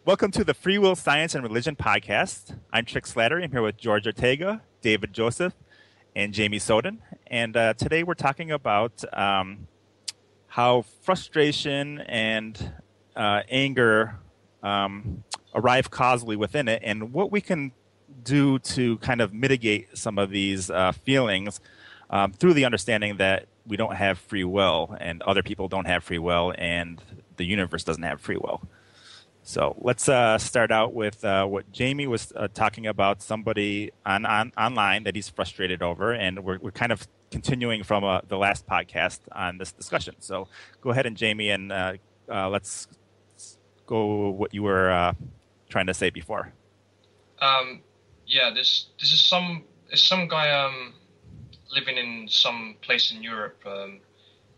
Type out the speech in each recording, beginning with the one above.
Welcome to the Free Will Science and Religion podcast. I'm Trick Slattery. I'm here with George Ortega, David Joseph, and Jamie Soden. And today we're talking about how frustration and anger arrive causally within it, and what we can do to kind of mitigate some of these feelings through the understanding that we don't have free will, and other people don't have free will, and the universe doesn't have free will. So let's start out with what Jamie was talking about, somebody online that he's frustrated over, and we're kind of continuing from the last podcast on this discussion. So go ahead, and Jamie, and let's go what you were trying to say before. This is some guy living in some place in Europe.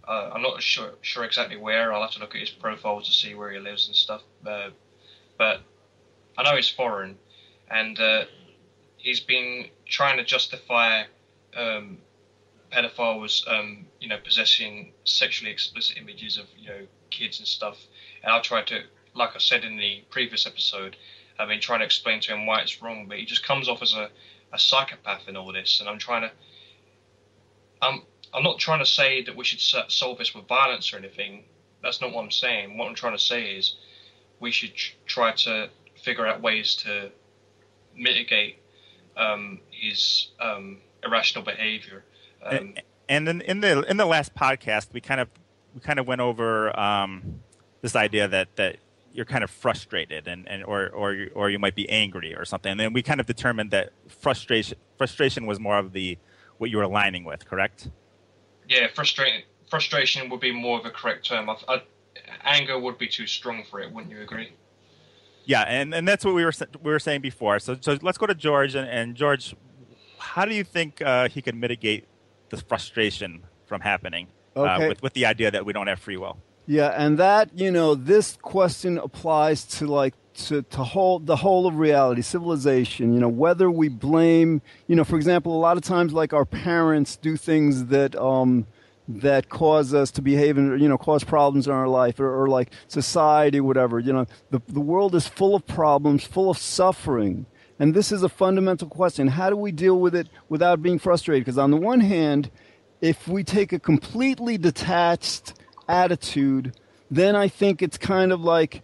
I'm not sure exactly where. I'll have to look at his profile to see where he lives and stuff. But I know he's foreign, and he's been trying to justify pedophiles, possessing sexually explicit images of kids and stuff. And I'll try to, like I said in the previous episode, I've been trying to explain to him why it's wrong, but he just comes off as a psychopath in all this. And I'm not trying to say that we should solve this with violence or anything. That's not what I'm saying. What I'm trying to say is we should try to figure out ways to mitigate his irrational behavior. And in the last podcast, we kind of went over this idea that you're kind of frustrated or you might be angry or something. And then we kind of determined that frustration was more of what you were aligning with, correct? Yeah, frustration would be more of a correct term. Anger would be too strong for it, wouldn't you agree? Yeah, and that's what we were saying before. So let's go to George, and George, how do you think he could mitigate the frustration from happening with the idea that we don't have free will? Yeah, and that, this question applies to the whole of reality, civilization, whether we blame, for example, a lot of times like our parents do things that cause us to behave and, cause problems in our life or like society, whatever, the world is full of problems, full of suffering. And this is a fundamental question. How do we deal with it without being frustrated? Because on the one hand, if we take a completely detached attitude, then I think it's kind of like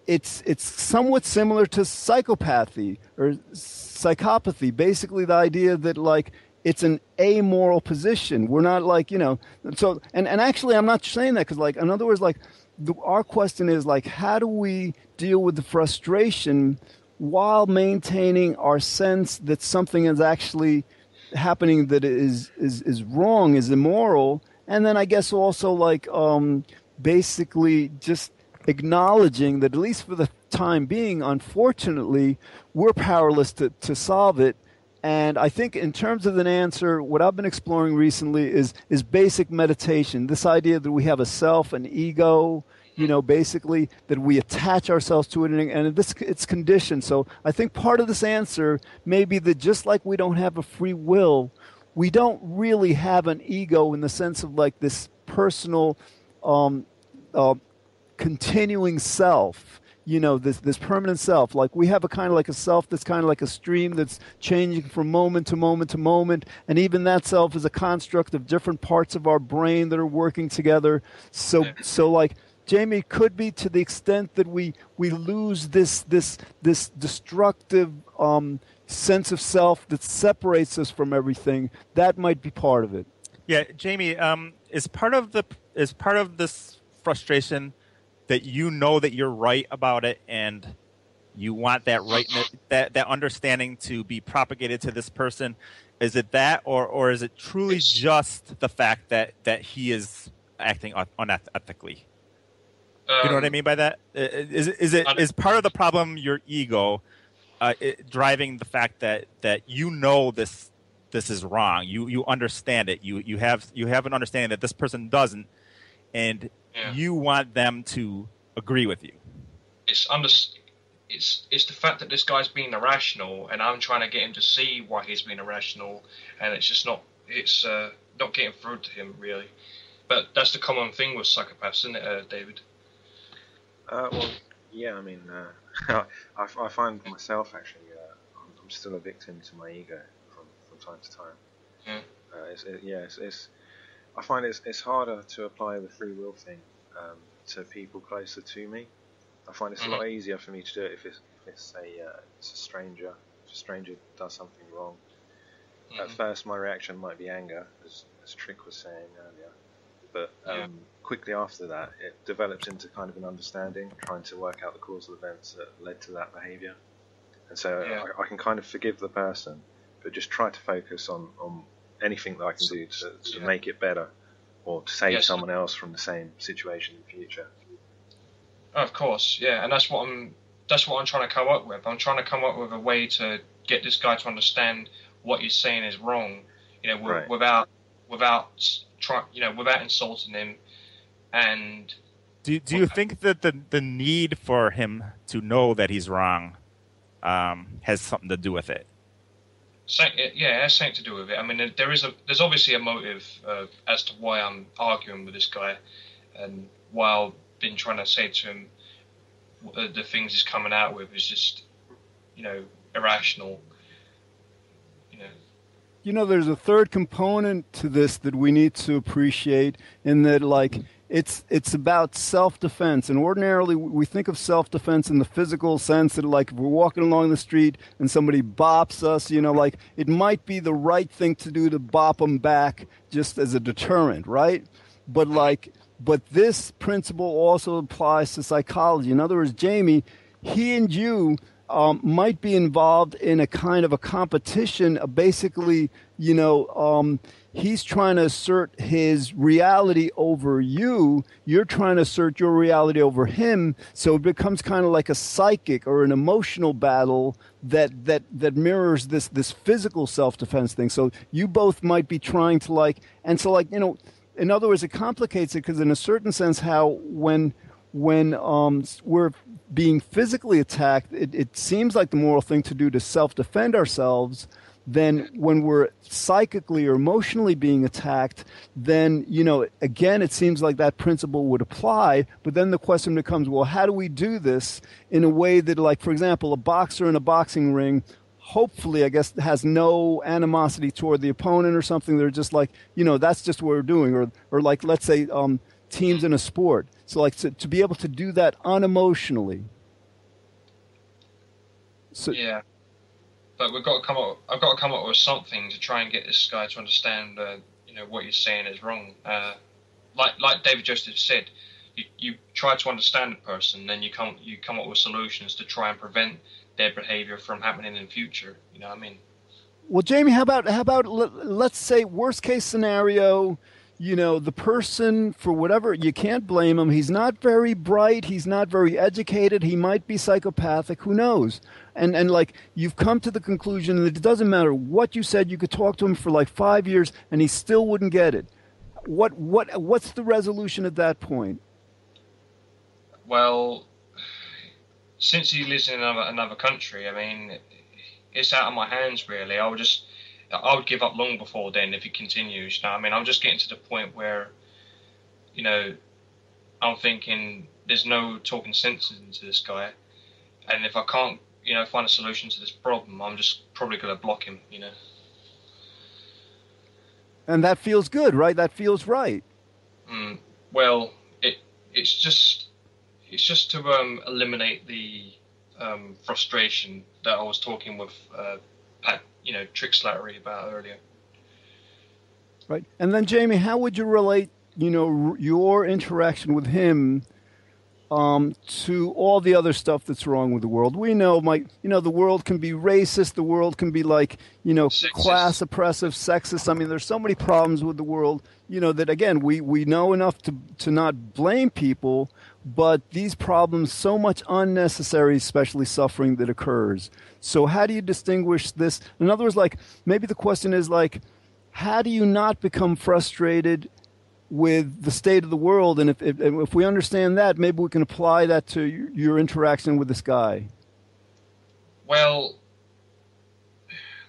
it's somewhat similar to psychopathy or psychopathy. Basically, the idea that like it's an amoral position. We're not like So and actually, I'm not saying that because like in other words, like our question is like how do we deal with the frustration while maintaining our sense that something is actually happening that is wrong, is immoral. And then I guess also like basically just acknowledging that at least for the time being, unfortunately, we're powerless to solve it. And I think in terms of an answer, what I've been exploring recently is basic meditation. This idea that we have a self, an ego, basically that we attach ourselves to it, and it's conditioned. So I think part of this answer may be that just like we don't have a free will, we don't really have an ego in the sense of like this personal continuing self, this permanent self. Like we have a kind of like a self that's kind of like a stream that's changing from moment to moment to moment, and even that self is a construct of different parts of our brain that are working together. So like Jamie, could be to the extent that we lose this destructive sense of self that separates us from everything. That might be part of it. Yeah, Jamie, is part of this frustration that that you're right about it, and you want that that understanding to be propagated to this person? Is it that, or is it truly just the fact that he is acting unethically? You know what I mean by that? Is part of the problem your ego driving the fact that this is wrong? You understand it. You have an understanding that this person doesn't, and you want them to agree with you. It's the fact that this guy's being irrational, and I'm trying to get him to see why he's being irrational, and it's just not getting through to him really. But that's the common thing with psychopaths, isn't it, David? Well, Yeah, I mean, I find myself actually, I'm still a victim to my ego from time to time. Yeah. I find it's harder to apply the free will thing to people closer to me. I find it's a lot easier for me to do it if it's a stranger. If a stranger does something wrong, at first my reaction might be anger, as Trick was saying earlier. But quickly after that, it develops into kind of an understanding, trying to work out the causal events that led to that behaviour. And so I can kind of forgive the person, but just try to focus on anything that I can do to make it better, or to save someone else from the same situation in the future. Of course, yeah, and that's what I'm trying to come up with. I'm trying to come up with a way to get this guy to understand what he's saying is wrong, without insulting him. And do you think that the need for him to know that he's wrong has something to do with it? It has something to do with it. I mean, there's obviously a motive as to why I'm arguing with this guy, and why I've been trying to say to him the things he's coming out with is just, irrational. There's a third component to this that we need to appreciate, in that, like, it's about self-defense. And ordinarily, we think of self-defense in the physical sense that, like, if we're walking along the street and somebody bops us, like, it might be the right thing to do to bop them back just as a deterrent, right? But this principle also applies to psychology. In other words, Jamie, he and you might be involved in a kind of a competition. Basically, he's trying to assert his reality over you. You're trying to assert your reality over him. So it becomes kind of like a psychic or an emotional battle that mirrors this physical self-defense thing. So you both might be trying to in other words, it complicates it, because in a certain sense, how when we're being physically attacked, it seems like the moral thing to do to self-defend ourselves. Then when we're psychically or emotionally being attacked, then, again, it seems like that principle would apply. But then the question becomes, well, how do we do this in a way that, like, for example, a boxer in a boxing ring, hopefully, I guess, has no animosity toward the opponent or something. They're just like, that's just what we're doing. Or like, let's say, teams in a sport. So, like, to be able to do that unemotionally. So, yeah. But I've got to come up with something to try and get this guy to understand, what you're saying is wrong. Like David Joseph said, you try to understand the person, then you come up with solutions to try and prevent their behavior from happening in the future. You know what I mean? Well, Jamie, how about let's say worst case scenario, the person, for whatever, you can't blame him. He's not very bright. He's not very educated. He might be psychopathic. Who knows? And like, you've come to the conclusion that it doesn't matter what you said. You could talk to him for like 5 years and he still wouldn't get it. What's the resolution at that point? Well, since he lives in another country, I mean, it's out of my hands, really. I would give up long before then if he continues. I mean, I'm just getting to the point where, I'm thinking there's no talking sense into this guy. And if I can't, find a solution to this problem, I'm just probably going to block him, And that feels good, right? That feels right. Well, it's just to eliminate the frustration that I was talking with Pat, Trick Slattery about earlier. Right. And then, Jamie, how would you relate, your interaction with him to all the other stuff that's wrong with the world? We know, the world can be racist. The world can be like, Sexist. Class oppressive, sexist. I mean, there's so many problems with the world, that, again, we know enough to not blame people, but these problems, so much unnecessary, especially suffering that occurs. So how do you distinguish this? In other words, like, maybe the question is, like, how do you not become frustrated with the state of the world? And if we understand that, maybe we can apply that to your interaction with this guy. Well,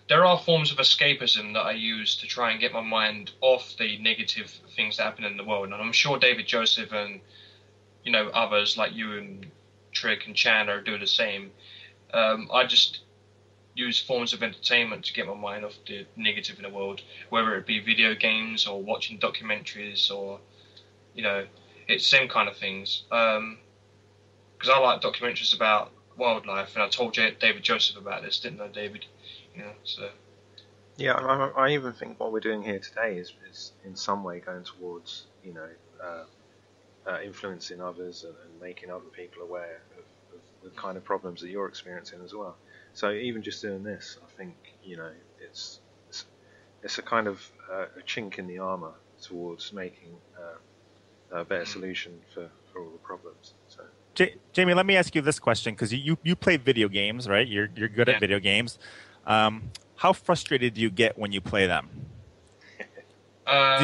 there are forms of escapism that I use to try and get my mind off the negative things that happen in the world. And I'm sure David Joseph and, others like you and Trick and Chandler do the same. I just use forms of entertainment to get my mind off the negative in the world, whether it be video games or watching documentaries or, it's same kind of things. Because I like documentaries about wildlife, and I told David Joseph about this, didn't I, David? So. Yeah, I even think what we're doing here today is in some way going towards, influencing others and making other people aware of the kind of problems that you're experiencing as well. So even just doing this, I think, it's a kind of a chink in the armour towards making a better solution for all the problems. So. Jamie, let me ask you this question, because you play video games, right? You're good at video games. How frustrated do you get when you play them?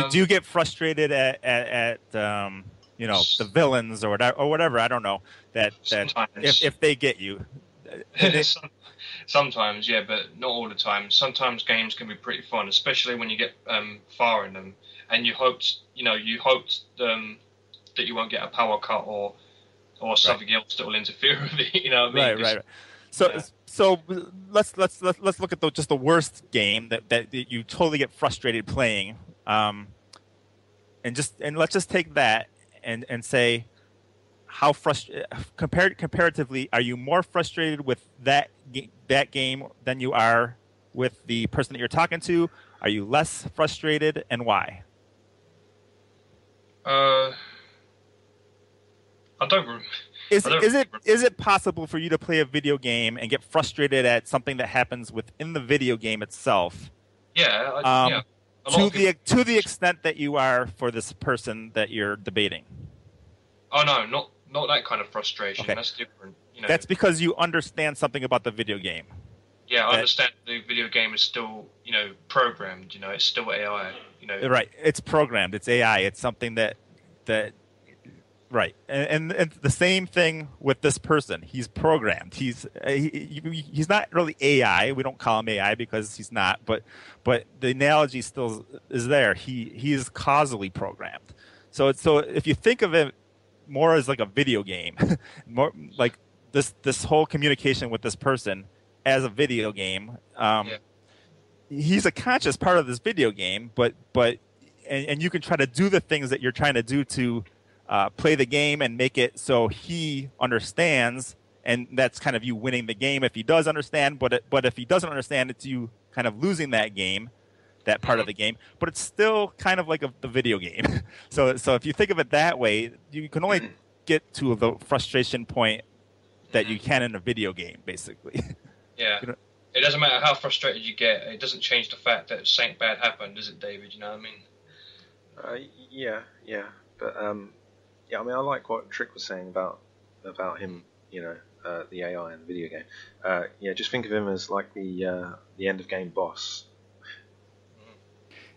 Do you get frustrated at the villains or whatever? I don't know that if they get you. Sometimes, yeah, but not all the time. Sometimes games can be pretty fun, especially when you get far in them, and you hoped that you won't get a power cut or something else that will interfere with it. You know what I mean? Right. So let's look at just the worst game that you totally get frustrated playing, and let's just take that and say how comparatively are you more frustrated with that game than you are with the person that you're talking to? Are you less frustrated, and why? I don't. Is it possible for you to play a video game and get frustrated at something that happens within the video game itself? Yeah. To the extent that you are for this person that you're debating. Oh no, not that kind of frustration. Okay. That's different. That's because you understand something about the video game. Yeah, I understand the video game is still, programmed. It's still AI. Right. It's programmed. It's AI. It's something that. Right, and the same thing with this person. He's programmed. He's not really AI. We don't call him AI because he's not. But the analogy still is there. He is causally programmed. So if you think of it more as like a video game, more like this whole communication with this person as a video game. He's a conscious part of this video game, but you can try to do the things that you're trying to do to. Play the game and make it so he understands, and that's kind of you winning the game if he does understand. But if he doesn't understand, it's you kind of losing that game, that part of the game. But it's still kind of like the video game. So if you think of it that way, you can only get to the frustration point that you can in a video game, basically. Yeah. It doesn't matter how frustrated you get. It doesn't change the fact that something bad happened, does it, David? You know what I mean? Yeah. But yeah, I mean, I like what Trick was saying about him, the AI in the video game. Just think of him as like the end of game boss.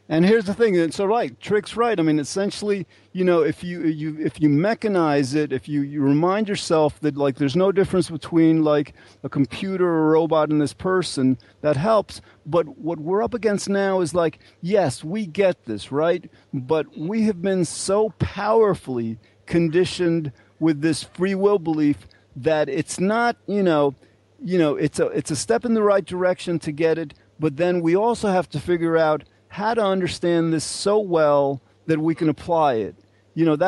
And here's the thing, and so right, Trick's right. I mean, essentially, if you mechanize it, if you remind yourself that like there's no difference between like a computer or a robot and this person, that helps. But what we're up against now is like, yes, we get this, right? But we have been so powerfully conditioned with this free will belief that it's not, it's a step in the right direction to get it, but then we also have to figure out how to understand this so well that we can apply it. And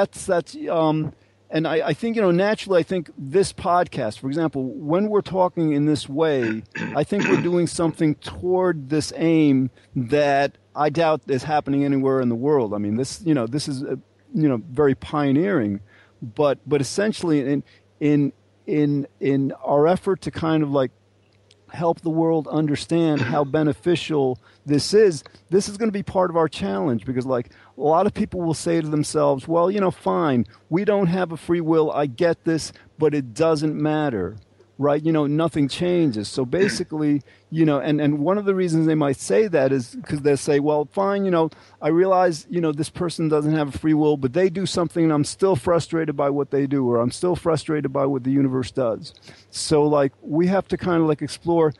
I think, naturally, I think this podcast, for example, when we're talking in this way, I think we're doing something toward this aim that I doubt is happening anywhere in the world. I mean, this is very pioneering, but essentially in our effort to kind of like help the world understand how beneficial this is going to be part of our challenge, because like a lot of people will say to themselves, well, fine, we don't have a free will, I get this, but it doesn't matter, right? Nothing changes. So basically, and one of the reasons they might say that is because they say, well, fine, I realize, this person doesn't have a free will, but they do something and I'm still frustrated by what they do, or I'm still frustrated by what the universe does. So like we have to kind of like explore,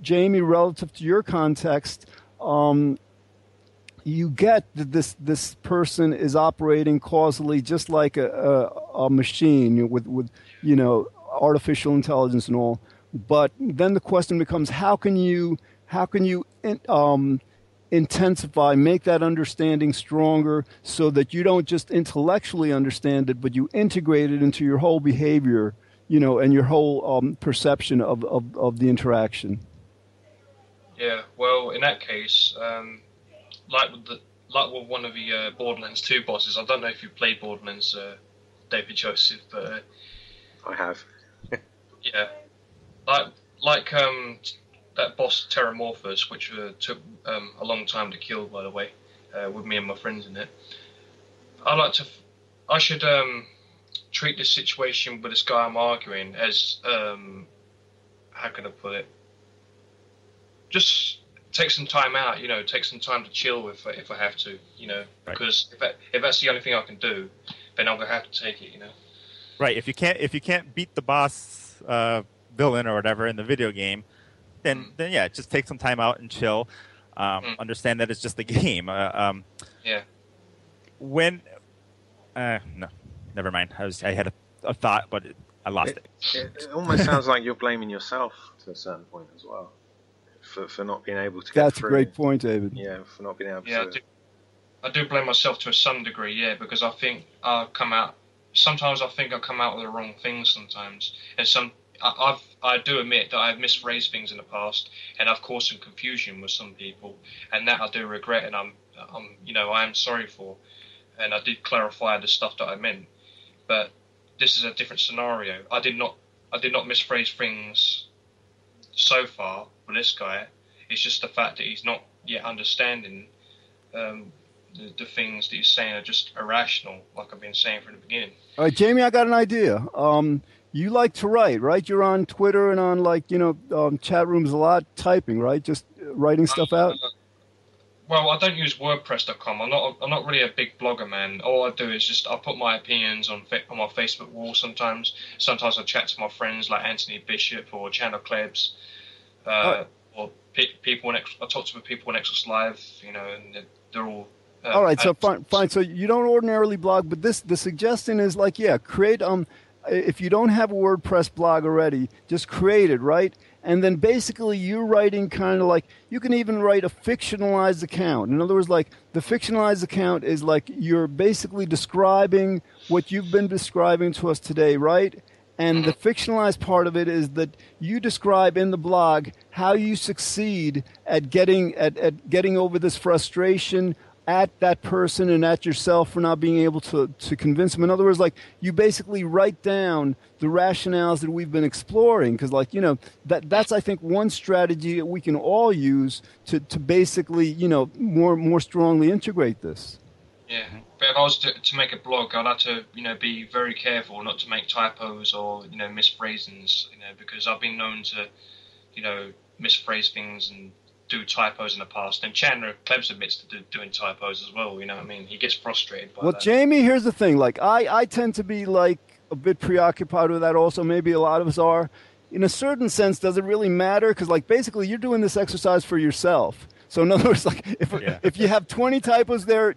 Jamie, relative to your context, you get that this person is operating causally just like a machine with artificial intelligence and all. But then the question becomes, how can you intensify, make that understanding stronger so that you don't just intellectually understand it, but you integrate it into your whole behavior, and your whole perception of the interaction. Yeah, well, in that case, like with one of the Borderlands 2 bosses, I don't know if you played Borderlands, David Joseph, but I have. yeah, like that boss Terramorphous, which took a long time to kill, by the way, with me and my friends in it. I should treat this situation with this guy I'm arguing as, how can I put it? Just take some time out, take some time to chill if I have to, because if that's the only thing I can do, then I'm gonna have to take it, Right. If you can't beat the boss villain or whatever in the video game, then yeah, just take some time out and chill. Understand that it's just a game. Yeah. When no, never mind. I had a thought, but I lost it. It almost sounds like you're blaming yourself to a certain point as well. For not being able to get That's through. a great point, David. Yeah, for not being able to. I do blame myself to some degree, yeah, because I think sometimes I think I come out with the wrong things sometimes. And I do admit that I've misphrased things in the past and I've caused some confusion with some people, and that I do regret, and I am sorry for. And I did clarify the stuff that I meant. But this is a different scenario. I did not misphrase things so far with this guy. It's just the fact that he's not yet understanding the things that he's saying are just irrational, like I've been saying from the beginning. All right, Jamie, I got an idea. You like to write, right? You're on Twitter and on chat rooms a lot, typing, right? Just writing stuff out. Well, I don't use WordPress.com. I'm not really a big blogger, man. All I do is I put my opinions on my Facebook wall sometimes. Sometimes I chat to my friends like Anthony Bishop or Chandler Klebs. Or people. I talk to people on Xbox Live, and they're all. All right, so fine. So you don't ordinarily blog, but the suggestion is create. If you don't have a WordPress blog already, just create it, right? And then basically you're writing kind of you can even write a fictionalized account. In other words, the fictionalized account is you're basically describing what you've been describing to us today, right? And the fictionalized part of it is that you describe in the blog how you succeed at getting over this frustration at that person and at yourself for not being able to convince them. In other words, you basically write down the rationales that we've been exploring, because that's I think one strategy that we can all use to basically more strongly integrate this. Yeah, but if I was to make a blog, I'd have to be very careful not to make typos or misphrasings, because I've been known to misphrase things and do typos in the past. And Chandler Klebs admits to doing typos as well. You know what I mean? He gets frustrated by that. Well, Jamie, here's the thing. I tend to be a bit preoccupied with that. Also, maybe a lot of us are. In a certain sense, does it really matter? Because basically, you're doing this exercise for yourself. So in other words, if you have 20 typos there,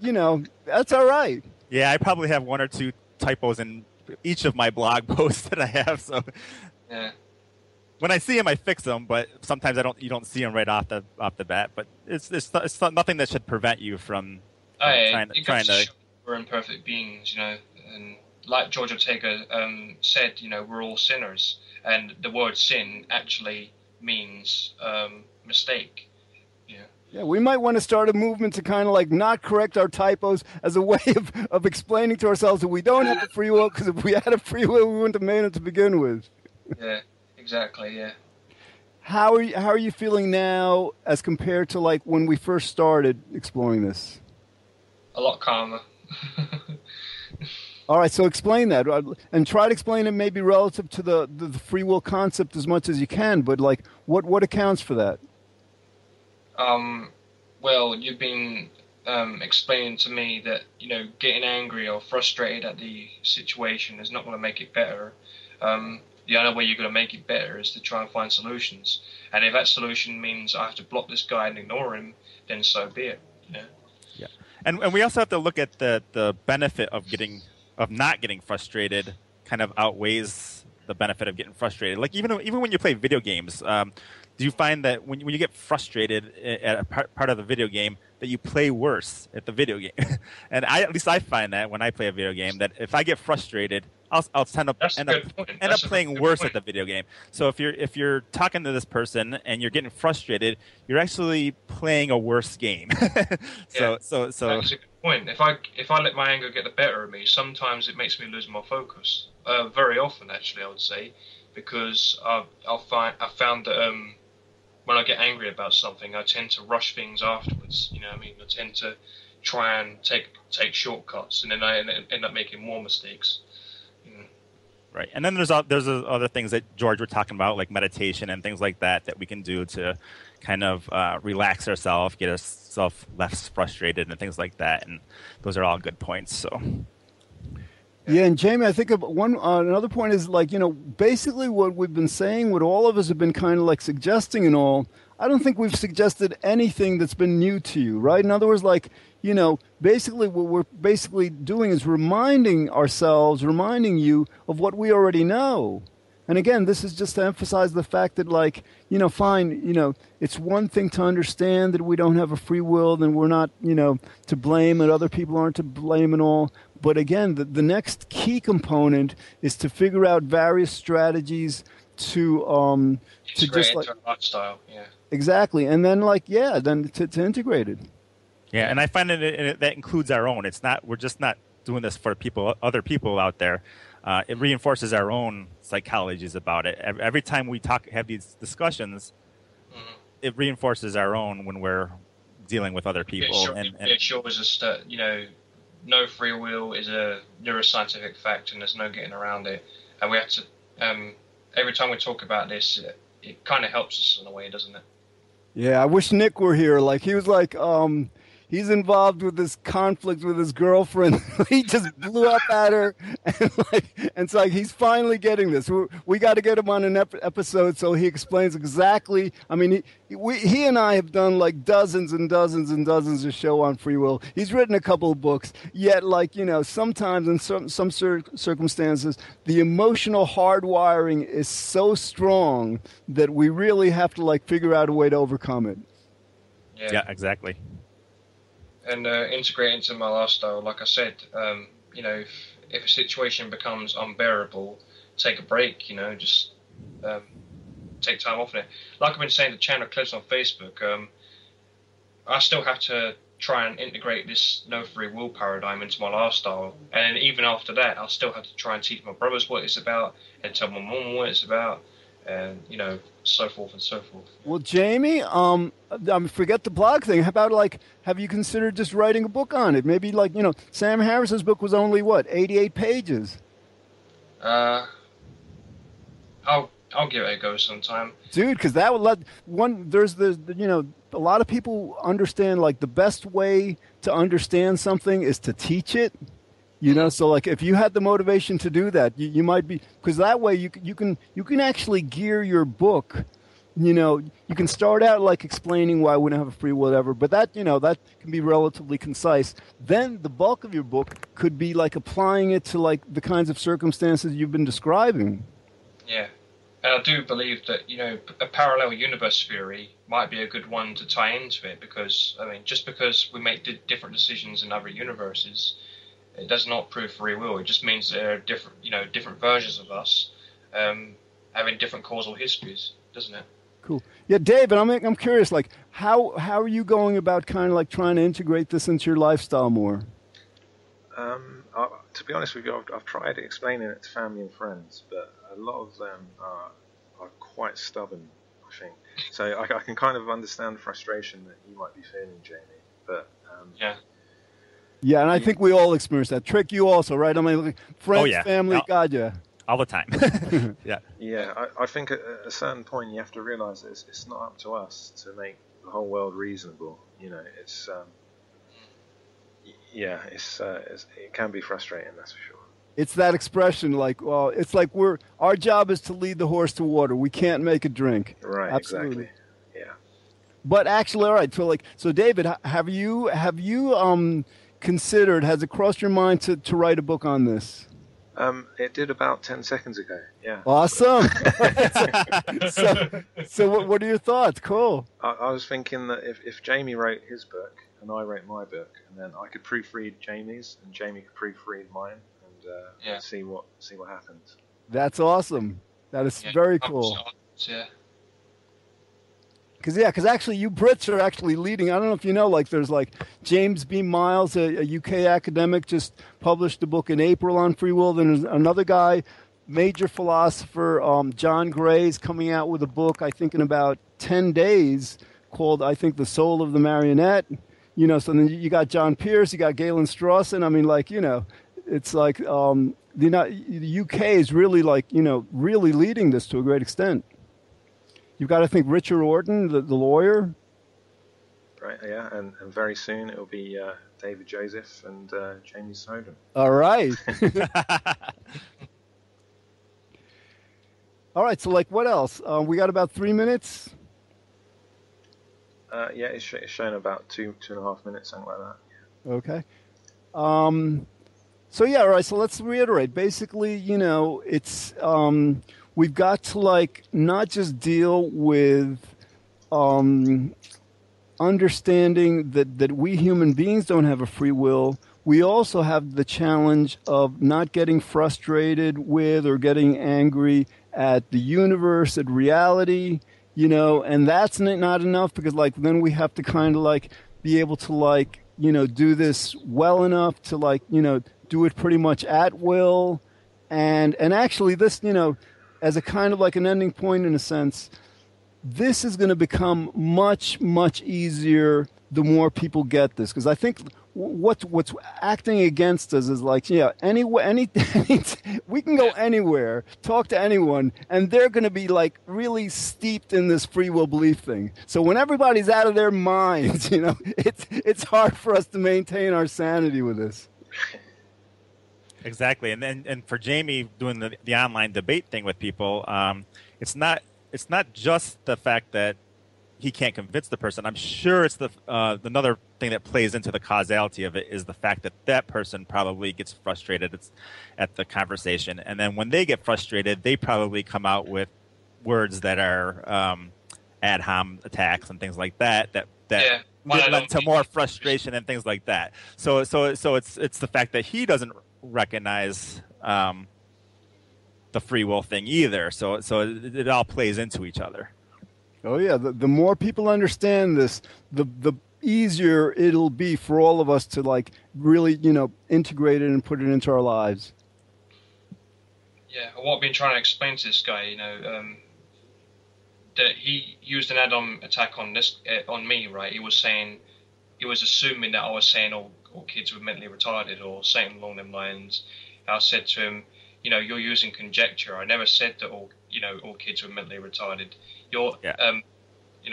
that's all right. Yeah, I probably have one or two typos in each of my blog posts that I have. So yeah. When I see them, I fix them, but sometimes you don't see them right off the bat. But it's nothing that should prevent you from trying to. We're imperfect beings, and like George Ortega said, we're all sinners, and the word sin actually means mistake. Yeah, we might want to start a movement to kind of not correct our typos as a way of explaining to ourselves that we don't have a free will, because if we had a free will, we wouldn't have made it to begin with. Yeah. Exactly, yeah. How are you feeling now as compared to when we first started exploring this? A lot calmer. All right, so explain that, and try to explain it maybe relative to the free will concept as much as you can. But what accounts for that? Well, you've been explaining to me that getting angry or frustrated at the situation is not going to make it better. The only way you're going to make it better is to try and find solutions. And if that solution means I have to block this guy and ignore him, then so be it. Yeah, and we also have to look at the benefit of not getting frustrated kind of outweighs the benefit of getting frustrated. Like even when you play video games, do you find that when you get frustrated at a part of the video game that you play worse at the video game? And at least I find that when I play a video game, that if I get frustrated, I'll end up playing worse at the video game. So if you're talking to this person and you're getting frustrated, you're actually playing a worse game. So that's a good point. If I let my anger get the better of me, sometimes it makes me lose my focus. Very often, actually, I would say, because I found that when I get angry about something, I tend to rush things afterwards. You know what I mean? I tend to try and take shortcuts, and then I end up making more mistakes. Right, and then there's other things that George were talking about, like meditation and things like that we can do to kind of relax ourselves, get ourselves less frustrated, and things like that. And those are all good points. So. Yeah, and Jamie, I think another point is like, basically what we've been saying, what all of us have been kind of like suggesting and all, I don't think we've suggested anything that's been new to you, right? In other words, like, basically what we're basically doing is reminding you of what we already know. And again, this is just to emphasize the fact that, like, fine, it's one thing to understand that we don't have a free will, and we're not, to blame, and other people aren't to blame and all. But again, the next key component is to figure out various strategies to just like lifestyle, yeah. Exactly, and then then to integrate it. Yeah, and I find that includes our own. We're just not doing this for other people out there. It reinforces our own psychologies about it. Every time we have these discussions, it reinforces our own when we're dealing with other people. It shows us that no free will is a neuroscientific fact, and there's no getting around it. And we have to every time we talk about this, it kind of helps us in a way, doesn't it? Yeah, I wish Nick were here. Like, he was like, he's involved with this conflict with his girlfriend. He just blew up at her, and it's like he's finally getting this. We got to get him on an episode so he explains exactly. I mean, he and I have done like dozens and dozens and dozens of show on free will. He's written a couple of books. Yet, sometimes in some circumstances, the emotional hardwiring is so strong that we really have to figure out a way to overcome it. Yeah, exactly. And integrate into my lifestyle, like I said, if a situation becomes unbearable, take a break, just take time off it. Like I've been saying to Chandler Klebs on Facebook, I still have to try and integrate this no free will paradigm into my lifestyle. And even after that, I'll still have to try and teach my brothers what it's about and tell my mum what it's about. And so forth and so forth. Well, Jamie, forget the blog thing. How about have you considered just writing a book on it? Maybe Sam Harris's book was only 88 pages. I'll give it a go sometime, dude. Because that would let one. There's a lot of people understand the best way to understand something is to teach it. So if you had the motivation to do that, you might be, because that way you can actually gear your book. You can start out explaining why we don't have a free will, whatever, but that that can be relatively concise. Then the bulk of your book could be applying it to the kinds of circumstances you've been describing. Yeah, and I do believe that a parallel universe theory might be a good one to tie into it, because just because we make different decisions in other universes, it does not prove free will. It just means there are different versions of us having different causal histories, doesn't it? Cool. Yeah, David, I'm curious. How are you going about kind of trying to integrate this into your lifestyle more? To be honest with you, I've tried explaining it to family and friends, but a lot of them are quite stubborn, I think. So I can kind of understand the frustration that you might be feeling, Jamie. But yeah. Yeah, and I think we all experience that. Trick, you also, right? Friends, family, God, yeah. All the time. Yeah. Yeah, I think at a certain point you have to realise that it's not up to us to make the whole world reasonable. It's it can be frustrating, that's for sure. It's that expression, it's our job is to lead the horse to water. We can't make it drink. Right. Absolutely. Exactly. Yeah. But actually, all right. So David, have you considered? Has it crossed your mind to write a book on this? It did about 10 seconds ago. Yeah. Awesome. so what are your thoughts? Cool. I was thinking that if Jamie wrote his book and I wrote my book, and then I could proofread Jamie's and Jamie could proofread mine, and see what happens. That's awesome. That is very cool. Yeah. Because actually you Brits are actually leading. I don't know if you know, like there's like James B. Miles, a UK academic, just published a book in April on free will. Then there's another guy, major philosopher, John Gray's coming out with a book, I think in about 10 days, called, I think, The Soul of the Marionette. You know, so then you got John Pierce, you got Galen Strawson. I mean, like, you know, it's like the UK is really like, you know, really leading this to a great extent. You've got to think Richard Orton, the lawyer. Right, yeah, and very soon it'll be David Joseph and Jamie Soden. All right. All right, so like what else? We got about 3 minutes? Yeah, it's shown about 2.5 minutes, something like that. Yeah. Okay. So yeah, all right, so let's reiterate. Basically, you know, it's... we've got to like not just deal with understanding that we human beings don't have a free will. We also have the challenge of not getting frustrated with or getting angry at the universe, at reality, you know, and that's not enough because like then we have to kind of like be able to like, you know, do this well enough to like, you know, do it pretty much at will. And actually this, you know, as a kind of like an ending point in a sense, this is going to become much, much easier the more people get this. Because I think what's acting against us is like, yeah, we can go anywhere, talk to anyone, and they're going to be like really steeped in this free will belief thing. So when everybody's out of their minds, you know, it's hard for us to maintain our sanity with this. Exactly, and for Jamie doing the online debate thing with people, it's not just the fact that he can't convince the person. I'm sure it's another thing that plays into the causality of it is the fact that person probably gets frustrated at the conversation, and then when they get frustrated, they probably come out with words that are ad hom attacks and things like that lead to more frustration and things like that. So it's the fact that he doesn't recognize the free will thing either. So it all plays into each other. Oh yeah, the more people understand this, the easier it'll be for all of us to like really, you know, integrate it and put it into our lives. Yeah, what I've been trying to explain to this guy, you know, that he used an add-on attack on me, right? He was assuming that I was saying all kids were mentally retarded or something along them lines. I said to him, you know, you're using conjecture. I never said that all kids were mentally retarded. You know what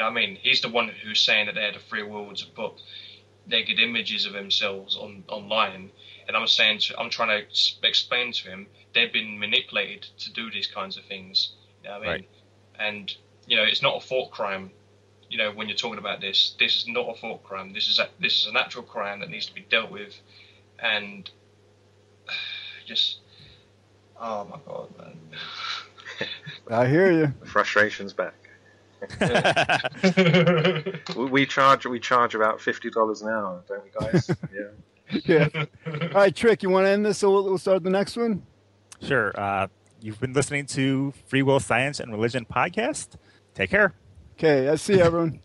I mean? He's the one who's saying that they had a free will to put naked images of themselves online, and I'm trying to explain to him they've been manipulated to do these kinds of things. You know what I mean? Right. And you know, it's not a thought crime. You know, when you're talking about this is not a thought crime. This is an actual crime that needs to be dealt with, and just, oh my God, man. I hear you. The frustration's back. we charge about $50 an hour, don't we, guys? Yeah. Yeah. All right, Trick, you want to end this so we'll start the next one? Sure. You've been listening to Free Will, Science, and Religion podcast. Take care. Okay, I see everyone.